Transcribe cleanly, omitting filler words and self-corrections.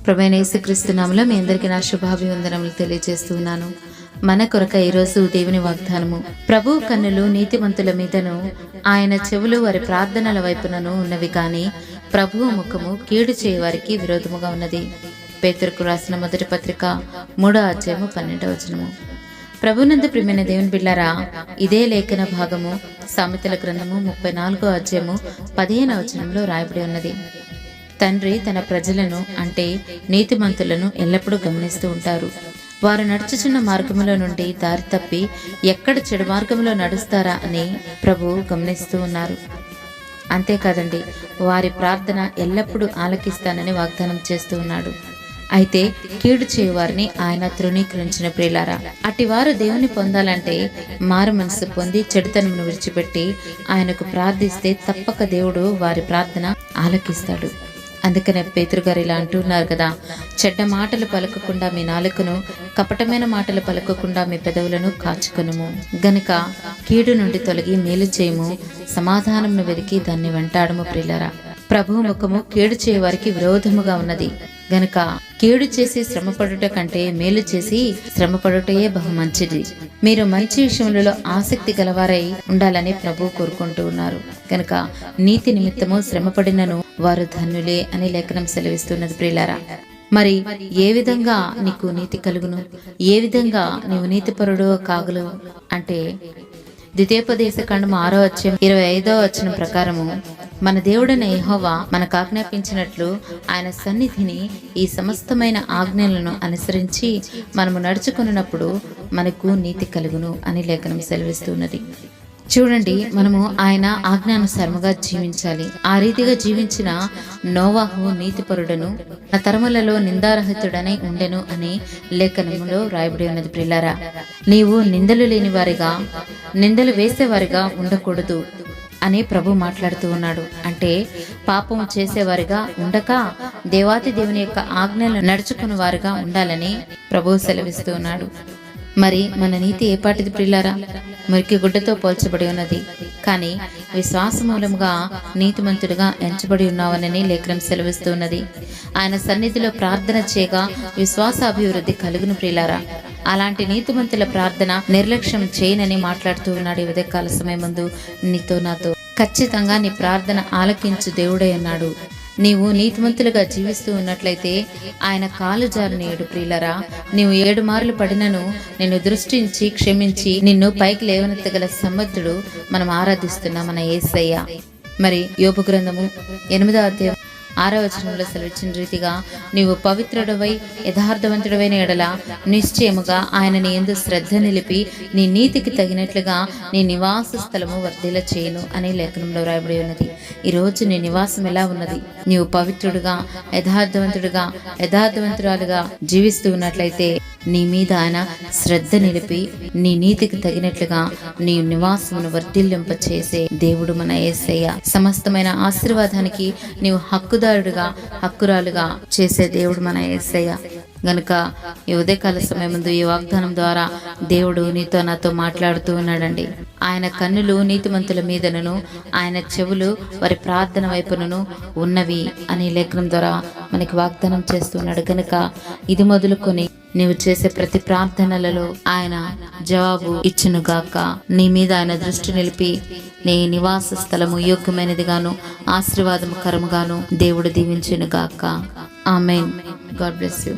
ప్రభువైన యేసుక్రీస్తు నామములో మీ అందరికీ నా శుభాభివందనములు తెలియజేస్తున్నాను. మన కొరక ఈరోజు దేవుని వాగ్దానము. ప్రభువు కన్నులు నీతిమంతుల మీదను, ఆయన చెవులు వారి ప్రార్థనల వైపునను ఉన్నవి కానీ ప్రభువు ముఖము కీడు చేయవారికి విరోధముగా ఉన్నది. పేతురుకు రాసిన మొదటి పత్రిక 3వ అధ్యాయము 12వ వచనము. ప్రభునందు ప్రియమైన దేవుని బిడ్డలారా, ఇదే లేఖన భాగము సామెతల గ్రంథము 34వ అధ్యాయము 15వ వచనంలో రాయబడి ఉన్నది. తండ్రి తన ప్రజలను అంటే నీతిమంతులను ఎల్లప్పుడూ గమనిస్తూ ఉంటారు. వారు నడుచుచున్న మార్గంలో నుండి దారి తప్పి ఎక్కడ చెడు మార్గంలో నడుస్తారా అని ప్రభువు గమనిస్తూ ఉన్నారు. అంతేకాదండి, వారి ప్రార్థన ఎల్లప్పుడూ ఆలకిస్తానని వాగ్దానం చేస్తూ ఉన్నాడు. అయితే కీడు చేయువారిని ఆయన తృణీకరించిన ప్రియులారా, అటివారు దేవుని పొందాలంటే మారు మనసు పొంది చెడుతనమును విడిచిపెట్టి ఆయనకు ప్రార్థిస్తే తప్పక దేవుడు వారి ప్రార్థన ఆలకిస్తాడు. అందుకనే పేతురు గారు ఇలా అంటున్నారు కదా, చెడ్డ మాటలు పలకకుండా మీ నాలుకను, కపటమైన మాటలు పలకకుండా మీ పెదవులను కాచుకొనుము. గనుక కీడు నుండి తొలగి మేలు చేయము, సమాధానమును వెతికి దాన్ని వెంటాడము. ప్రియులారా, ప్రభువు ముఖము కీడు చేయవారికి విరోధముగా ఉన్నది. గనుక కీడు చేసి శ్రమపడుట కంటే మేలు చేసి శ్రమపడుటయే బహు మంచిది. మీరు మంచి విషయములలో ఆసక్తి గలవారై ఉండాలని ప్రభువు కోరుకుంటూ ఉన్నారు. గనుక నీతి నిమిత్తము శ్రమపడినను వారు ధన్యులే అని లేఖనం సెలవిస్తున్నది. ప్రియులారా, మరి ఏ విధంగా నీకు నీతి కలుగును, ఏ విధంగా నీవు నీతిపరుడు కాగలు అంటే ద్వితీయోపదేశకాండము 6వ అధ్యాయం 25వ వచనం ప్రకారము, మన దేవుడైన యెహోవా మనకు ఆజ్ఞాపించినట్లు ఆయన సన్నిధిని ఈ సమస్తమైన ఆజ్ఞలను అనుసరించి మనము నడుచుకున్నప్పుడు మనకు నీతి కలుగును అని లేఖనం సెలవిస్తున్నది. చూడండి, మనము ఆయన ఆజ్ఞానుసారముగా జీవించాలి. ఆ రీతిగా జీవించిన నోవాహు నీతిపరుడను, ఆ తరములలో నిందారహితుడనై ఉండెను అని లేఖనములో రాయబడి ఉన్నది. ప్రియులారా, నీవు నిందలు లేని వారిగా, నిందలు వేసేవారిగా ఉండకూడదు అని ప్రభు మాట్లాడుతూ ఉన్నాడు. అంటే పాపము చేసేవారిగా ఉండక దేవాతి దేవుని యొక్క ఆజ్ఞలను నడుచుకుని వారిగా ఉండాలని ప్రభు సెలవిస్తూ ఉన్నాడు. మరి మన నీతి ఏ పాటిది ప్రియులారా? మురికి గుడ్డతో పోల్చబడి ఉన్నది. కానీ విశ్వాస మూలముగా నీతిమంతుడిగా ఎంచబడి ఉన్నావనని లేఖనం సెలవిస్తూ ఉన్నది. ఆయన సన్నిధిలో ప్రార్థన చేయగా విశ్వాస అభివృద్ధి కలుగును. ప్రియులారా, అలాంటి నీతిమంతుల ప్రార్థన నిర్లక్ష్యం చేయనని మాట్లాడుతూ ఉన్నాడు. ఈ ఉదయకాల సమయం ముందు నీతో నాతో ఖచ్చితంగా నీ ప్రార్థన ఆలకించు దేవుడై ఉన్నాడు. నీవు నీతిమంతులుగా జీవిస్తూ ఉన్నట్లయితే ఆయన కాలు జారనీయుడు. ప్రియులరా, నీవు 7 మార్లు పడినను నిన్ను దృష్టించి క్షమించి నిన్ను పైకి లేవనెత్తగల సమర్థుడు మనం ఆరాధిస్తున్నా మన యేసయ్య. మరి యోబు గ్రంథము 8వ అధ్యాయం 6వ వచనంలో సెలవిచ్చిన రీతిగా, నీవు పవిత్రుడవై యథార్థవంతుడవైన ఎడల నిశ్చయముగా ఆయన నీ యందు శ్రద్ధ నిలిపి నీ నీతికి తగినట్లుగా నీ నివాస స్థలము వర్ధిల్ల చేయను అని లేఖనంలో రాయబడి ఉన్నది. ఈరోజు నీ నివాసం ఎలా ఉన్నది? నీవు పవిత్రుడుగా, యథార్థవంతురాలుగా జీవిస్తూ ఉన్నట్లయితే నీ మీద ఆయన శ్రద్ధ నిలిపి నీ నీతికి తగినట్లుగా నీ నివాసమును వర్ధిల్లింప చేసే దేవుడు మన యేసయ్య. సమస్తమైన ఆశీర్వాదానికి నీవు హక్కురాలుగా చేసే దేవుడు మన యేసయ్య. గనుక ఈ ఉదయకాల సమయం ముందు ఈ వాగ్దానం ద్వారా దేవుడు నీతో నాతో మాట్లాడుతూ ఉన్నాడండి. ఆయన కన్నులు నీతిమంతుల మీదను, ఆయన చెవులు వారి ప్రార్థన వైపునను ఉన్నవి అని లేఖనం ద్వారా మనకి వాగ్దానం చేస్తున్నాడు. గనుక ఇది మొదలుకొని నీవు చేసే ప్రతి ప్రార్థనలలో ఆయన జవాబు ఇచ్చునుగాక. నీ మీద ఆయన దృష్టి నిలిపి నీ నివాస స్థలము యోగ్యమైనదిగాను ఆశీర్వాదము కరముగాను దేవుడు దీవించునుగాక. ఆమేన్. God bless you.